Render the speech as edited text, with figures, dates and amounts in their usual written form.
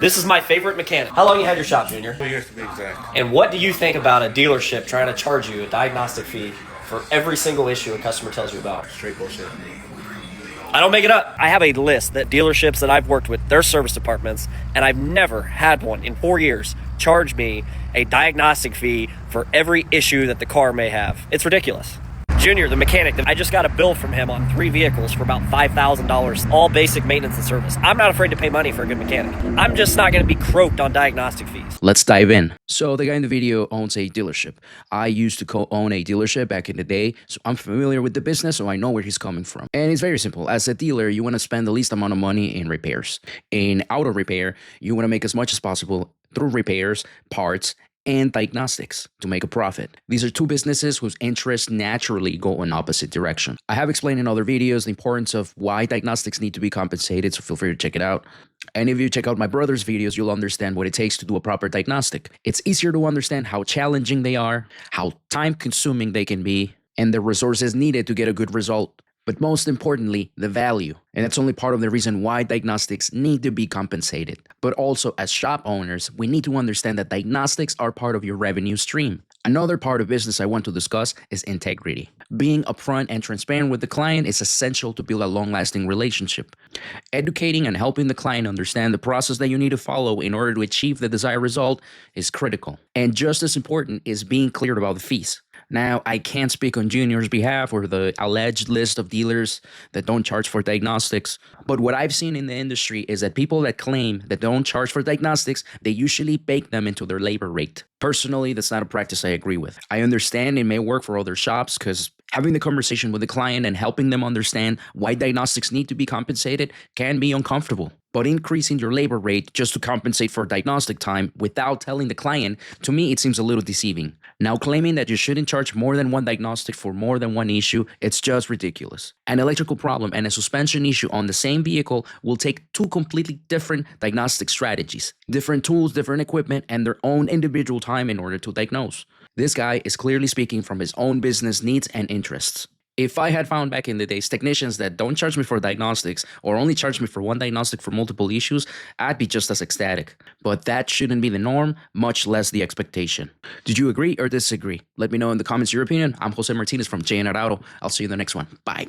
This is my favorite mechanic. How long you had your shop, Junior? 2 years to be exact. And what do you think about a dealership trying to charge you a diagnostic fee for every single issue a customer tells you about? Straight bullshit. I don't make it up. I have a list that dealerships that I've worked with, their service departments, and I've never had one in 4 years charge me a diagnostic fee for every issue that the car may have. It's ridiculous. Junior, the mechanic, I just got a bill from him on 3 vehicles for about $5,000, all basic maintenance and service. I'm not afraid to pay money for a good mechanic. I'm just not going to be croaked on diagnostic fees. Let's dive in. So the guy in the video owns a dealership. I used to co-own a dealership back in the day, so I'm familiar with the business, so I know where he's coming from. And it's very simple. As a dealer, you want to spend the least amount of money in repairs. In auto repair, you want to make as much as possible through repairs, parts, and diagnostics to make a profit. These are two businesses whose interests naturally go in opposite direction. I have explained in other videos the importance of why diagnostics need to be compensated, so feel free to check it out. And if you check out my brother's videos, you'll understand what it takes to do a proper diagnostic. It's easier to understand how challenging they are, how time-consuming they can be, and the resources needed to get a good result. But most importantly, the value. And that's only part of the reason why diagnostics need to be compensated. But also, as shop owners, we need to understand that diagnostics are part of your revenue stream. Another part of business I want to discuss is integrity. Being upfront and transparent with the client is essential to build a long-lasting relationship. Educating and helping the client understand the process that you need to follow in order to achieve the desired result is critical. And just as important is being clear about the fees. Now, I can't speak on Junior's behalf or the alleged list of dealers that don't charge for diagnostics, but what I've seen in the industry is that people that claim that don't charge for diagnostics, they usually bake them into their labor rate. Personally, that's not a practice I agree with. I understand it may work for other shops because having the conversation with the client and helping them understand why diagnostics need to be compensated can be uncomfortable. But increasing your labor rate just to compensate for diagnostic time without telling the client, to me, it seems a little deceiving. Now, claiming that you shouldn't charge more than one diagnostic for more than one issue, it's just ridiculous. An electrical problem and a suspension issue on the same vehicle will take two completely different diagnostic strategies, different tools, different equipment, and their own individual time in order to diagnose. This guy is clearly speaking from his own business needs and interests. If I had found back in the days technicians that don't charge me for diagnostics or only charge me for one diagnostic for multiple issues, I'd be just as ecstatic. But that shouldn't be the norm, much less the expectation. Did you agree or disagree? Let me know in the comments your opinion. I'm Jose Martinez from JN Auto. I'll see you in the next one. Bye.